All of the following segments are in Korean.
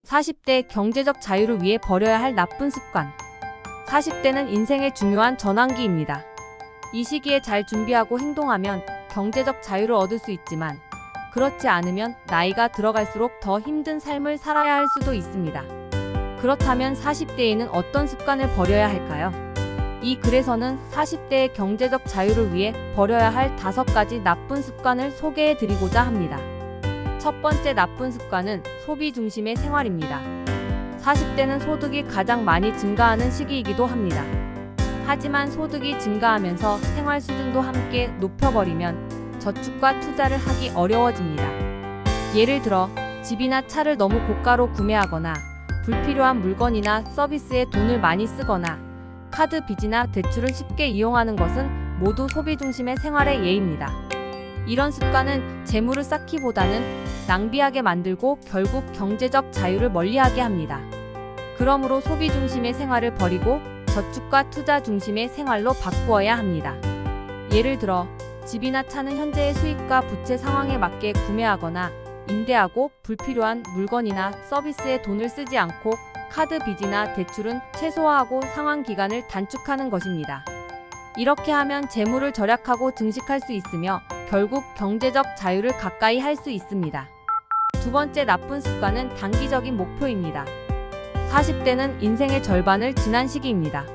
40대 경제적 자유를 위해 버려야 할 나쁜 습관. 40대는 인생의 중요한 전환기입니다. 이 시기에 잘 준비하고 행동하면 경제적 자유를 얻을 수 있지만 그렇지 않으면 나이가 들어갈수록 더 힘든 삶을 살아야 할 수도 있습니다. 그렇다면 40대에는 어떤 습관을 버려야 할까요? 이 글에서는 40대의 경제적 자유를 위해 버려야 할 5가지 나쁜 습관을 소개해 드리고자 합니다. 첫 번째 나쁜 습관은 소비 중심의 생활입니다. 40대는 소득이 가장 많이 증가하는 시기이기도 합니다. 하지만 소득이 증가하면서 생활 수준도 함께 높여버리면 저축과 투자를 하기 어려워집니다. 예를 들어 집이나 차를 너무 고가로 구매하거나 불필요한 물건이나 서비스에 돈을 많이 쓰거나 카드 빚이나 대출을 쉽게 이용하는 것은 모두 소비 중심의 생활의 예입니다. 이런 습관은 재물을 쌓기보다는 낭비하게 만들고 결국 경제적 자유를 멀리하게 합니다. 그러므로 소비 중심의 생활을 버리고 저축과 투자 중심의 생활로 바꾸어야 합니다. 예를 들어 집이나 차는 현재의 수익과 부채 상황에 맞게 구매하거나 임대하고 불필요한 물건이나 서비스에 돈을 쓰지 않고 카드 빚이나 대출은 최소화하고 상환 기간을 단축하는 것입니다. 이렇게 하면 재물을 절약하고 증식할 수 있으며 결국 경제적 자유를 가까이 할 수 있습니다. 두 번째 나쁜 습관은 단기적인 목표입니다. 40대는 인생의 절반을 지난 시기입니다.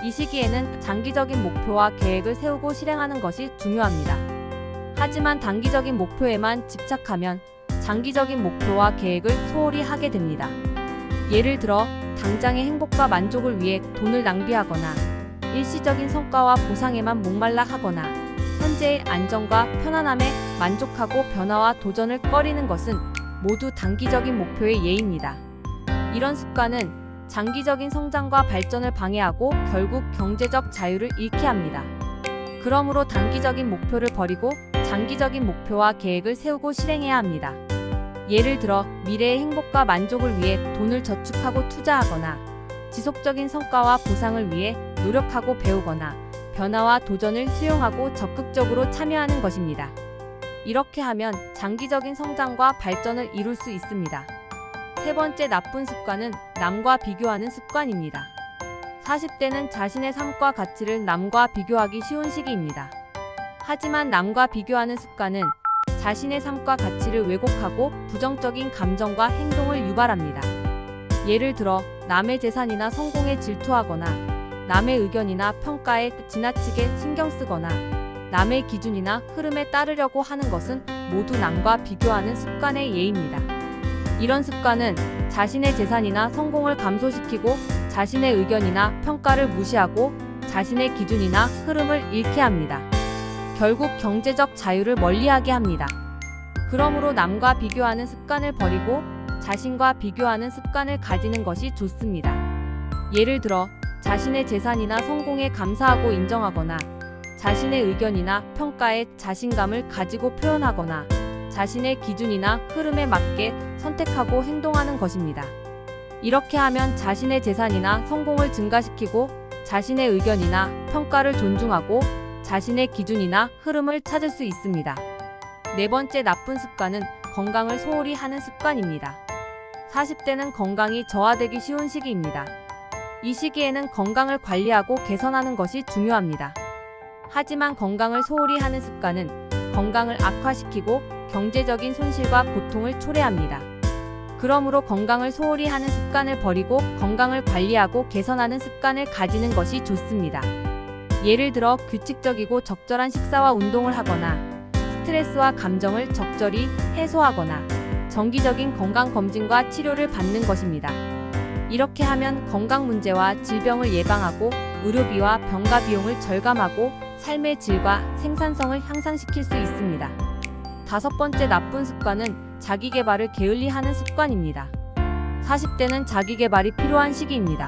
이 시기에는 장기적인 목표와 계획을 세우고 실행하는 것이 중요합니다. 하지만 단기적인 목표에만 집착하면 장기적인 목표와 계획을 소홀히 하게 됩니다. 예를 들어 당장의 행복과 만족을 위해 돈을 낭비하거나 일시적인 성과와 보상에만 목말라 하거나 현재의 안정과 편안함에 만족하고 변화와 도전을 꺼리는 것은 모두 단기적인 목표의 예입니다. 이런 습관은 장기적인 성장과 발전을 방해하고 결국 경제적 자유를 잃게 합니다. 그러므로 단기적인 목표를 버리고 장기적인 목표와 계획을 세우고 실행해야 합니다. 예를 들어 미래의 행복과 만족을 위해 돈을 저축하고 투자하거나 지속적인 성과와 보상을 위해 노력하고 배우거나 변화와 도전을 수용하고 적극적으로 참여하는 것입니다. 이렇게 하면 장기적인 성장과 발전을 이룰 수 있습니다. 세 번째 나쁜 습관은 남과 비교하는 습관입니다. 40대는 자신의 삶과 가치를 남과 비교하기 쉬운 시기입니다. 하지만 남과 비교하는 습관은 자신의 삶과 가치를 왜곡하고 부정적인 감정과 행동을 유발합니다. 예를 들어 남의 재산이나 성공에 질투하거나 남의 의견이나 평가에 지나치게 신경 쓰거나 남의 기준이나 흐름에 따르려고 하는 것은 모두 남과 비교하는 습관의 예입니다. 이런 습관은 자신의 재산이나 성공을 감소시키고 자신의 의견이나 평가를 무시하고 자신의 기준이나 흐름을 잃게 합니다. 결국 경제적 자유를 멀리하게 합니다. 그러므로 남과 비교하는 습관을 버리고 자신과 비교하는 습관을 가지는 것이 좋습니다. 예를 들어 자신의 재산이나 성공에 감사하고 인정하거나 자신의 의견이나 평가에 자신감을 가지고 표현하거나 자신의 기준이나 흐름에 맞게 선택하고 행동하는 것입니다. 이렇게 하면 자신의 재산이나 성공을 증가시키고 자신의 의견이나 평가를 존중하고 자신의 기준이나 흐름을 찾을 수 있습니다. 네 번째 나쁜 습관은 건강을 소홀히 하는 습관입니다. 40대는 건강이 저하되기 쉬운 시기입니다. 이 시기에는 건강을 관리하고 개선하는 것이 중요합니다. 하지만 건강을 소홀히 하는 습관은 건강을 악화시키고 경제적인 손실과 고통을 초래합니다. 그러므로 건강을 소홀히 하는 습관을 버리고 건강을 관리하고 개선하는 습관을 가지는 것이 좋습니다. 예를 들어 규칙적이고 적절한 식사와 운동을 하거나 스트레스와 감정을 적절히 해소하거나 정기적인 건강검진과 치료를 받는 것입니다. 이렇게 하면 건강 문제와 질병을 예방하고 의료비와 병가 비용을 절감하고 삶의 질과 생산성을 향상시킬 수 있습니다. 다섯 번째 나쁜 습관은 자기계발을 게을리하는 습관입니다. 40대는 자기계발이 필요한 시기입니다.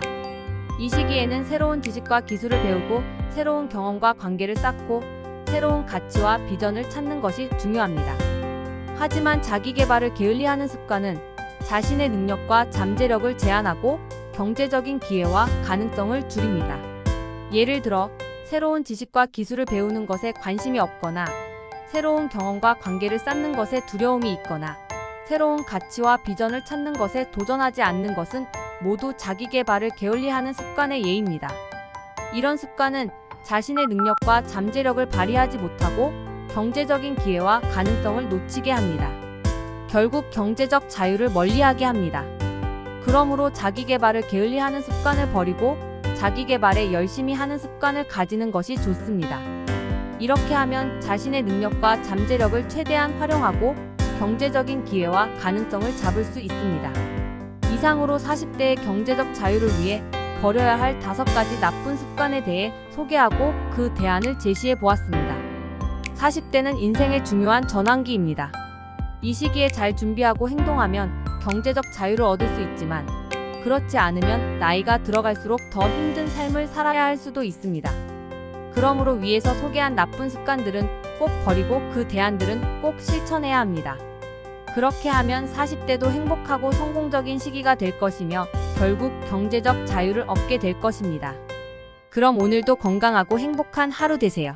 이 시기에는 새로운 지식과 기술을 배우고 새로운 경험과 관계를 쌓고 새로운 가치와 비전을 찾는 것이 중요합니다. 하지만 자기계발을 게을리하는 습관은 자신의 능력과 잠재력을 제한하고 경제적인 기회와 가능성을 줄입니다. 예를 들어 새로운 지식과 기술을 배우는 것에 관심이 없거나 새로운 경험과 관계를 쌓는 것에 두려움이 있거나 새로운 가치와 비전을 찾는 것에 도전하지 않는 것은 모두 자기 개발을 게을리하는 습관의 예입니다. 이런 습관은 자신의 능력과 잠재력을 발휘하지 못하고 경제적인 기회와 가능성을 놓치게 합니다. 결국 경제적 자유를 멀리하게 합니다. 그러므로 자기 개발을 게을리하는 습관을 버리고 자기 개발에 열심히 하는 습관을 가지는 것이 좋습니다. 이렇게 하면 자신의 능력과 잠재력을 최대한 활용하고 경제적인 기회와 가능성을 잡을 수 있습니다. 이상으로 40대의 경제적 자유를 위해 버려야 할 5가지 나쁜 습관에 대해 소개하고 그 대안을 제시해 보았습니다. 40대는 인생의 중요한 전환기입니다. 이 시기에 잘 준비하고 행동하면 경제적 자유를 얻을 수 있지만 그렇지 않으면 나이가 들어갈수록 더 힘든 삶을 살아야 할 수도 있습니다. 그러므로 위에서 소개한 나쁜 습관들은 꼭 버리고 그 대안들은 꼭 실천해야 합니다. 그렇게 하면 40대도 행복하고 성공적인 시기가 될 것이며 결국 경제적 자유를 얻게 될 것입니다. 그럼 오늘도 건강하고 행복한 하루 되세요.